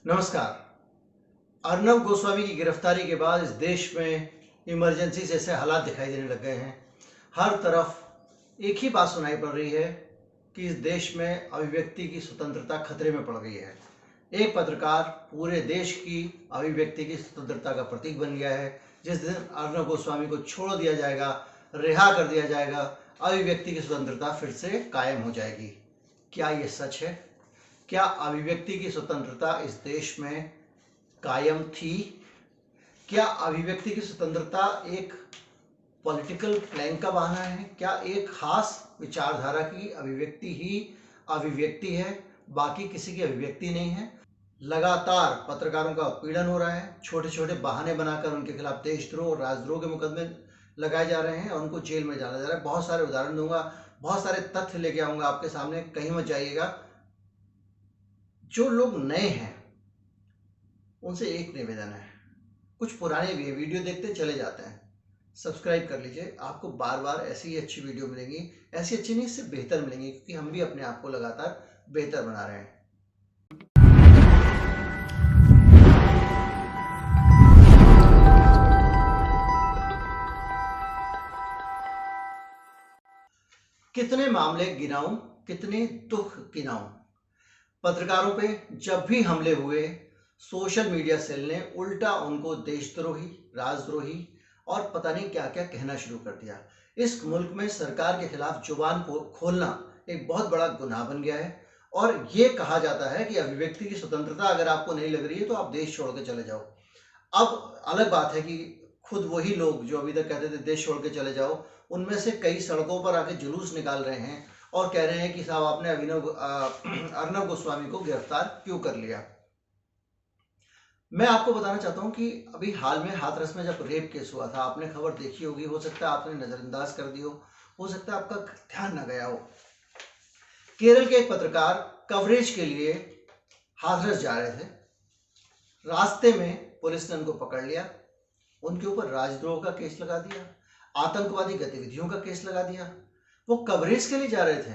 नमस्कार। अर्नब गोस्वामी की गिरफ्तारी के बाद इस देश में इमरजेंसी जैसे हालात दिखाई देने लग गए हैं। हर तरफ एक ही बात सुनाई पड़ रही है कि इस देश में अभिव्यक्ति की स्वतंत्रता खतरे में पड़ गई है। एक पत्रकार पूरे देश की अभिव्यक्ति की स्वतंत्रता का प्रतीक बन गया है। जिस दिन अर्नब गोस्वामी को छोड़ दिया जाएगा, रिहा कर दिया जाएगा, अभिव्यक्ति की स्वतंत्रता फिर से कायम हो जाएगी। क्या ये सच है? क्या अभिव्यक्ति की स्वतंत्रता इस देश में कायम थी? क्या अभिव्यक्ति की स्वतंत्रता एक पॉलिटिकल प्लैंक का बहाना है? क्या एक खास विचारधारा की अभिव्यक्ति ही अभिव्यक्ति है, बाकी किसी की अभिव्यक्ति नहीं है? लगातार पत्रकारों का उत्पीड़न हो रहा है। छोटे छोटे बहाने बनाकर उनके खिलाफ देशद्रोह और राजद्रोह के मुकदमे लगाए जा रहे हैं और उनको जेल में डाला जा रहा है। बहुत सारे उदाहरण दूंगा, बहुत सारे तथ्य लेके आऊंगा आपके सामने, कहीं मत जाइएगा। जो लोग नए हैं उनसे एक निवेदन है, कुछ पुराने भी वीडियो देखते चले जाते हैं, सब्सक्राइब कर लीजिए। आपको बार बार ऐसी ही अच्छी वीडियो मिलेंगी, ऐसी अच्छी नहीं, इससे बेहतर मिलेंगी, क्योंकि हम भी अपने आप को लगातार बेहतर बना रहे हैं। कितने मामले गिनाऊं, कितने दुख गिनाऊं। पत्रकारों पे जब भी हमले हुए, सोशल मीडिया सेल ने उल्टा उनको देशद्रोही, राजद्रोही और पता नहीं क्या क्या कहना शुरू कर दिया। इस मुल्क में सरकार के खिलाफ जुबान को खोलना एक बहुत बड़ा गुनाह बन गया है और ये कहा जाता है कि अभिव्यक्ति की स्वतंत्रता अगर आपको नहीं लग रही है तो आप देश छोड़ के चले जाओ। अब अलग बात है कि खुद वही लोग जो अभी तक कहते थे देश छोड़ के चले जाओ, उनमें से कई सड़कों पर आके जुलूस निकाल रहे हैं और कह रहे हैं कि साहब आपने अर्नब गोस्वामी को गिरफ्तार क्यों कर लिया। मैं आपको बताना चाहता हूं कि अभी हाल में हाथरस में जब रेप केस हुआ था, आपने खबर देखी होगी, हो सकता है आपने नजरअंदाज कर दी हो सकता है आपका ध्यान न गया हो। केरल के एक पत्रकार कवरेज के लिए हाथरस जा रहे थे। रास्ते में पुलिस ने उनको पकड़ लिया, उनके ऊपर राजद्रोह का केस लगा दिया, आतंकवादी गतिविधियों का केस लगा दिया। वो कवरेज के लिए जा रहे थे।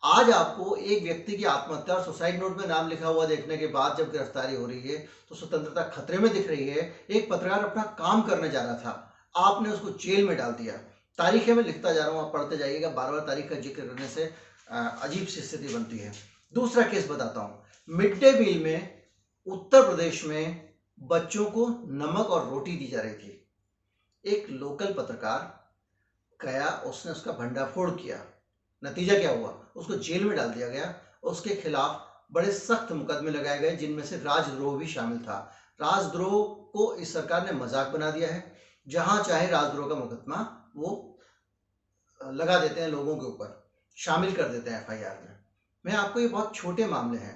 आज आपको एक व्यक्ति की आत्महत्या और सुसाइड नोट में नाम लिखा हुआ देखने के बाद जब गिरफ्तारी हो रही है तो स्वतंत्रता खतरे में दिख रही है। एक पत्रकार अपना काम करने जा रहा था, आपने उसको जेल में डाल दिया। तारीखें मैं लिखता जा रहा हूं, आप पढ़ते जाइएगा। बार बार तारीख का जिक्र करने से अजीब सी स्थिति बनती है। दूसरा केस बताता हूं। मिड डे मील में उत्तर प्रदेश में बच्चों को नमक और रोटी दी जा रही थी। एक लोकल पत्रकार गया, उसने उसका भंडाफोड़ किया। नतीजा क्या हुआ? उसको जेल में डाल दिया गया। उसके खिलाफ बड़े सख्त मुकदमे लगाए गए, जिनमें से राजद्रोह भी शामिल था। राजद्रोह को इस सरकार ने मजाक बना दिया है। जहां चाहे राजद्रोह का मुकदमा वो लगा देते हैं, लोगों के ऊपर शामिल कर देते हैं एफआईआर में। मैं आपको, ये बहुत छोटे मामले हैं।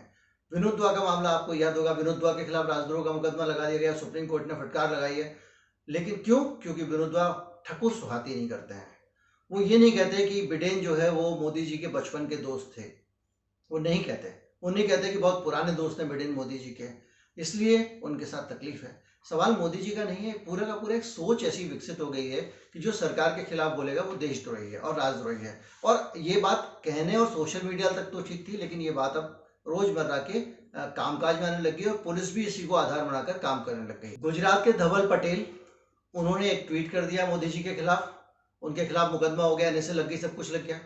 विनोद दुआ का मामला आपको याद होगा, विनोद दुआ के खिलाफ राजद्रोह का मुकदमा लगा दिया गया, सुप्रीम कोर्ट ने फटकार लगाई है। लेकिन क्यों? क्योंकि विनोद दुआ ठकुर सुहाती नहीं करते हैं। वो ये नहीं कहते कि बिडेन जो है वो मोदी जी के बचपन के दोस्त थे, वो नहीं कहते। वो नहीं कहते कि बहुत पुराने दोस्त हैं बिडेन मोदी जी के, इसलिए उनके साथ तकलीफ है। सवाल मोदी जी का नहीं है, पूरा का पूरा एक सोच ऐसी विकसित हो गई है कि जो सरकार के खिलाफ बोलेगा वो देशद्रोही है और राजद्रोही है। और ये बात कहने और सोशल मीडिया तक तो ठीक थी, लेकिन ये बात अब रोजमर्रा के कामकाज में आने लगी और पुलिस भी इसी को आधार बनाकर काम करने लग गई। गुजरात के धवल पटेल, उन्होंने एक ट्वीट कर दिया मोदी जी के खिलाफ, उनके खिलाफ मुकदमा हो गया, एनएसए लग गई, सब कुछ लग गया।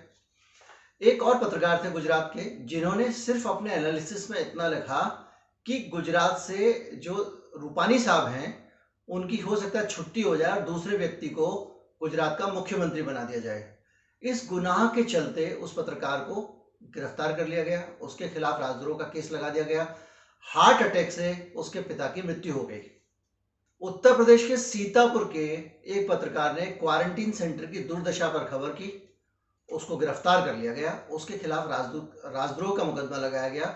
एक और पत्रकार थे गुजरात के, जिन्होंने सिर्फ अपने एनालिसिस में इतना लिखा कि गुजरात से जो रूपानी साहब हैं उनकी हो सकता है छुट्टी हो जाए और दूसरे व्यक्ति को गुजरात का मुख्यमंत्री बना दिया जाए। इस गुनाह के चलते उस पत्रकार को गिरफ्तार कर लिया गया, उसके खिलाफ राजद्रोह का केस लगा दिया गया। हार्ट अटैक से उसके पिता की मृत्यु हो गई। उत्तर प्रदेश के सीतापुर के एक पत्रकार ने क्वारंटीन सेंटर की दुर्दशा पर खबर की, उसको गिरफ्तार कर लिया गया, उसके खिलाफ राजद्रोह का मुकदमा लगाया गया।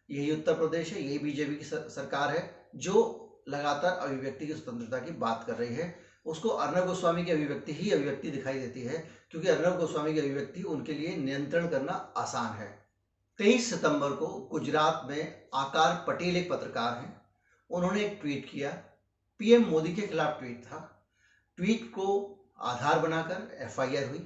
यही उत्तर प्रदेश है, यही बीजेपी की सरकार है जो लगातार अभिव्यक्ति की स्वतंत्रता की बात कर रही है। उसको अर्नब गोस्वामी की अभिव्यक्ति ही अभिव्यक्ति दिखाई देती है, क्योंकि अर्नब गोस्वामी की अभिव्यक्ति उनके लिए नियंत्रण करना आसान है। 23 सितंबर को गुजरात में आकार पटेल एक पत्रकार हैं, उन्होंने एक ट्वीट किया, पीएम मोदी के खिलाफ ट्वीट था। ट्वीट को आधार बनाकर एफआईआर हुई,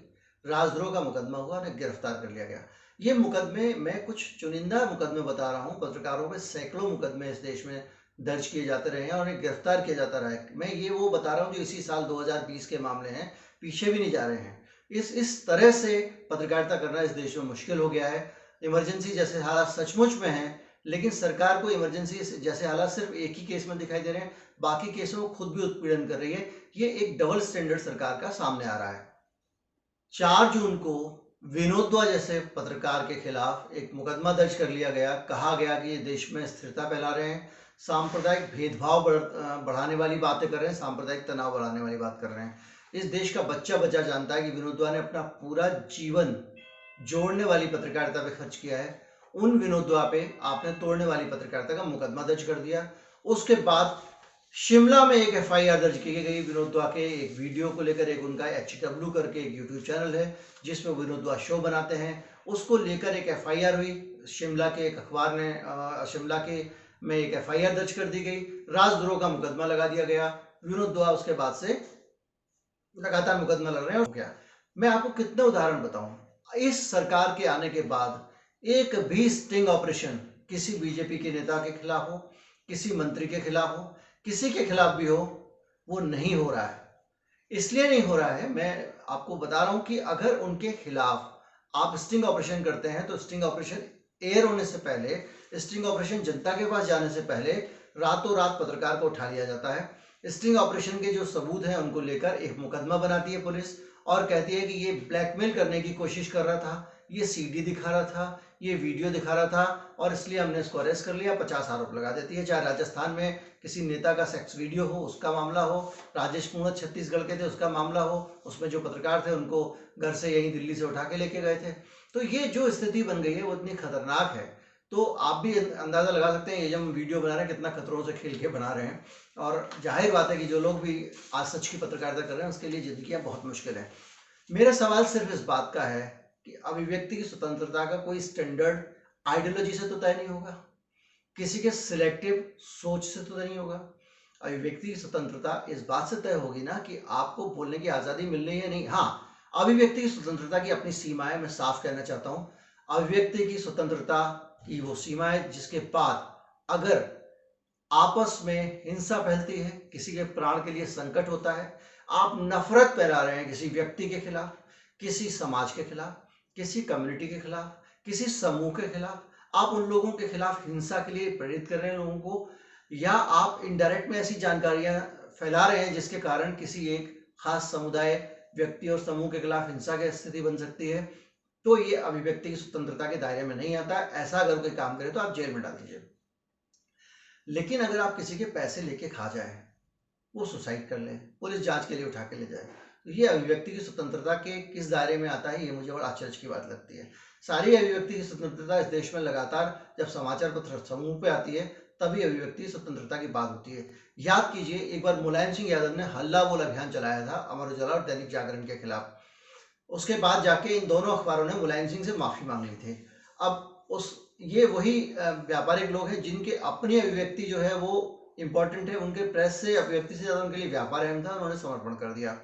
राजद्रोह का मुकदमा हुआ और गिरफ्तार कर लिया गया। ये मुकदमे, मैं कुछ चुनिंदा मुकदमे बता रहा हूँ। पत्रकारों पे सैकड़ों मुकदमे इस देश में दर्ज किए जाते रहे हैं और उन्हें गिरफ्तार किया जाता रहा है। मैं ये वो बता रहा हूँ जो इसी साल 2020 के मामले हैं, पीछे भी नहीं जा रहे हैं। इस तरह से पत्रकारिता करना इस देश में मुश्किल हो गया है। इमरजेंसी जैसे हालात सचमुच में हैं, लेकिन सरकार को इमरजेंसी जैसे हालात सिर्फ एक ही केस में दिखाई दे रहे हैं, बाकी केसों में खुद भी उत्पीड़न कर रही है। ये एक डबल स्टैंडर्ड सरकार का सामने आ रहा है। 4 जून को विनोद दुआ जैसे पत्रकार के खिलाफ एक मुकदमा दर्ज कर लिया गया। कहा गया कि ये देश में स्थिरता फैला रहे हैं, सांप्रदायिक भेदभाव बढ़ाने वाली बातें कर रहे हैं, सांप्रदायिक तनाव बढ़ाने वाली बात कर रहे हैं। इस देश का बच्चा बच्चा जानता है कि विनोद दुआ ने अपना पूरा जीवन जोड़ने वाली पत्रकारिता पे खर्च किया है। उन विनोद दुआ पे आपने तोड़ने वाली पत्रकारिता का मुकदमा दर्ज कर दिया। उसके बाद शिमला में एक एफआईआर दर्ज की गई विनोद दुआ के एक वीडियो को लेकर। एक उनका HW करके एक यूट्यूब चैनल है जिसमें विनोद दुआ शो बनाते हैं, उसको लेकर एक एफआईआर हुई। शिमला के एक अखबार ने शिमला के में एक एफआईआर दर्ज कर दी गई, राजद्रोह का मुकदमा लगा दिया गया। विनोद दुआ उसके बाद से लगातार मुकदमा लग रहे हैं। हो गया, मैं आपको कितने उदाहरण बताऊं। इस सरकार के आने के बाद एक भी स्टिंग ऑपरेशन किसी बीजेपी के नेता के खिलाफ हो, किसी मंत्री के खिलाफ हो, किसी के खिलाफ भी हो, वो नहीं हो रहा है। इसलिए नहीं हो रहा है, मैं आपको बता रहा हूं कि अगर उनके खिलाफ आप स्टिंग ऑपरेशन करते हैं तो स्टिंग ऑपरेशन एयर होने से पहले, स्टिंग ऑपरेशन जनता के पास जाने से पहले रातों रात पत्रकार को उठा लिया जाता है। स्टिंग ऑपरेशन के जो सबूत हैं उनको लेकर एक मुकदमा बनाती है पुलिस और कहती है कि ये ब्लैकमेल करने की कोशिश कर रहा था, ये सीडी दिखा रहा था, ये वीडियो दिखा रहा था और इसलिए हमने इसको अरेस्ट कर लिया। 50 आरोप लगा देती है। चाहे राजस्थान में किसी नेता का सेक्स वीडियो हो, उसका मामला हो, राजेश पूंगत छत्तीसगढ़ के थे, उसका मामला हो, उसमें जो पत्रकार थे उनको घर से यहीं दिल्ली से उठा के लेके गए थे। तो ये जो स्थिति बन गई है वो इतनी खतरनाक है, तो आप भी अंदाजा लगा सकते हैं ये जब हम वीडियो बना रहे हैं कितना खतरों से खेल के बना रहे हैं। और जाहिर बात है कि जो लोग भी आज सच की पत्रकारिता कर रहे हैं उसके लिए जिंदगियां बहुत मुश्किल है। मेरा सवाल सिर्फ इस बात का है कि अभिव्यक्ति की स्वतंत्रता का कोई स्टैंडर्ड आइडियोलॉजी से तो तय नहीं होगा, किसी के सिलेक्टिव सोच से तो नहीं होगा। अभिव्यक्ति की स्वतंत्रता इस बात से तय होगी ना कि आपको बोलने की आजादी मिल रही है नहीं। हाँ, अभिव्यक्ति की स्वतंत्रता की अपनी सीमाएं मैं साफ कहना चाहता हूं। अभिव्यक्ति की स्वतंत्रता की वो सीमाएं जिसके बाद अगर आपस में हिंसा फैलती है, किसी के प्राण के लिए संकट होता है, आप नफरत फैला रहे हैं किसी व्यक्ति के खिलाफ, किसी समाज के खिलाफ, किसी कम्युनिटी के खिलाफ, किसी समूह के खिलाफ, आप उन लोगों के खिलाफ हिंसा के लिए प्रेरित कर रहे हैं लोगों को, या आप इनडायरेक्ट में ऐसी जानकारियां फैला रहे हैं जिसके कारण किसी एक खास समुदाय, व्यक्ति और समूह के खिलाफ हिंसा की स्थिति बन सकती है, तो ये अभिव्यक्ति की स्वतंत्रता के दायरे में नहीं आता। ऐसा अगर कोई काम करे तो आप जेल में डाल दीजिए। लेकिन अगर आप किसी के पैसे लेके खा जाए, वो सुसाइड कर ले, पुलिस जांच के लिए उठा के ले जाए, तो ये अभिव्यक्ति की स्वतंत्रता के किस दायरे में आता है, ये मुझे बड़ा आश्चर्य की बात लगती है। सारी अभिव्यक्ति की स्वतंत्रता इस देश में लगातार जब समाचार पत्र समूह पे आती है तभी अभिव्यक्ति स्वतंत्रता की बात होती है। याद कीजिए, एक बार मुलायम सिंह यादव ने हल्ला बोल अभियान चलाया था अमर उजाला और दैनिक जागरण के खिलाफ। उसके बाद जाके इन दोनों अखबारों ने मुलायम सिंह से माफी मांग ली थी। अब ये वही व्यापारिक लोग हैं जिनके अपनी अभिव्यक्ति जो है वो इंपॉर्टेंट है, उनके प्रेस से अभिव्यक्ति से ज्यादा उनके लिए व्यापार अहम था, उन्होंने समर्पण कर दिया।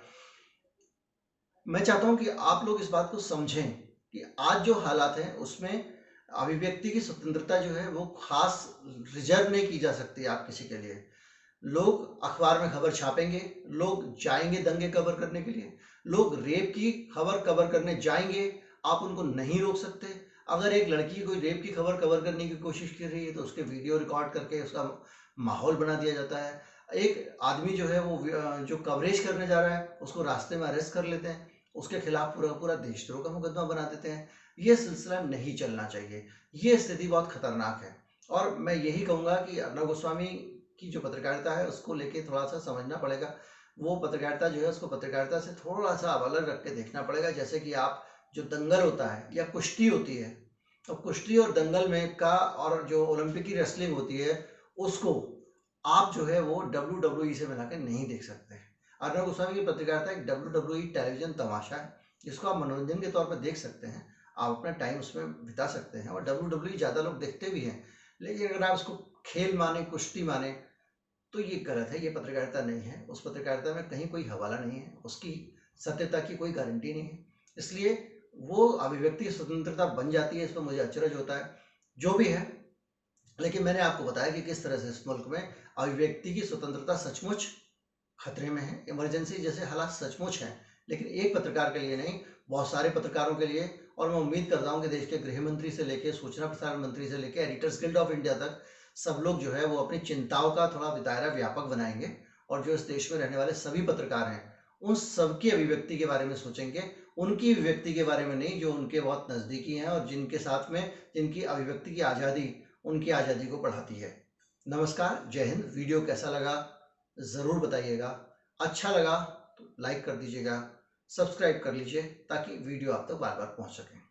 मैं चाहता हूं कि आप लोग इस बात को समझें कि आज जो हालात हैं उसमें अभिव्यक्ति की स्वतंत्रता जो है वो खास रिजर्व नहीं की जा सकती आप किसी के लिए। लोग अखबार में खबर छापेंगे, लोग जाएंगे दंगे कवर करने के लिए, लोग रेप की खबर कवर करने जाएंगे, आप उनको नहीं रोक सकते। अगर एक लड़की कोई रेप की खबर कवर करने की कोशिश कर रही है तो उसके वीडियो रिकॉर्ड करके उसका माहौल बना दिया जाता है। एक आदमी जो है वो जो कवरेज करने जा रहा है उसको रास्ते में अरेस्ट कर लेते हैं, उसके खिलाफ पूरा पूरा देशद्रोह का मुकदमा बना देते हैं। ये सिलसिला नहीं चलना चाहिए, ये स्थिति बहुत खतरनाक है। और मैं यही कहूँगा कि अर्नब गोस्वामी की जो पत्रकारिता है उसको लेके थोड़ा सा समझना पड़ेगा। वो पत्रकारिता जो है उसको पत्रकारिता से थोड़ा सा अलग रख के देखना पड़ेगा। जैसे कि आप जो दंगल होता है या कुश्ती होती है, तो कुश्ती और दंगल में का और जो ओलंपिक की रेसलिंग होती है उसको आप जो है वो WWE से मिला के नहीं देख सकते। अर्नब गोस्वामी की पत्रकारिता एक WWE टेलीविजन तमाशा है जिसको आप मनोरंजन के तौर पर देख सकते हैं, आप अपना टाइम उसमें बिता सकते हैं। और WWE ज़्यादा लोग देखते भी हैं, लेकिन अगर आप उसको खेल माने, कुश्ती माने, तो ये गलत है, ये पत्रकारिता नहीं है। उस पत्रकारिता में कहीं कोई हवाला नहीं है, उसकी सत्यता की कोई गारंटी नहीं है। इसलिए वो अभिव्यक्ति की स्वतंत्रता बन जाती है, इसमें मुझे अचरज होता है। जो भी है, लेकिन मैंने आपको बताया कि किस तरह से इस मुल्क में अभिव्यक्ति की स्वतंत्रता सचमुच खतरे में है। इमरजेंसी जैसे हालात सचमुच हैं, लेकिन एक पत्रकार के लिए नहीं, बहुत सारे पत्रकारों के लिए। और मैं उम्मीद करता हूं कि देश के गृह मंत्री से लेकर सूचना प्रसारण मंत्री से लेकर एडिटर्स गिल्ड ऑफ इंडिया तक सब लोग जो है वो अपनी चिंताओं का थोड़ा दायरा व्यापक बनाएंगे, और जो इस देश में रहने वाले सभी पत्रकार हैं उन सबकी अभिव्यक्ति के बारे में सोचेंगे, उनकी अभिव्यक्ति के बारे में नहीं जो उनके बहुत नजदीकी हैं और जिनके साथ में जिनकी अभिव्यक्ति की आज़ादी उनकी आज़ादी को बढ़ाती है। नमस्कार, जय हिंद। वीडियो कैसा लगा ज़रूर बताइएगा। अच्छा लगा तो लाइक कर दीजिएगा, सब्सक्राइब कर लीजिए ताकि वीडियो आप तक बार बार पहुंच सके।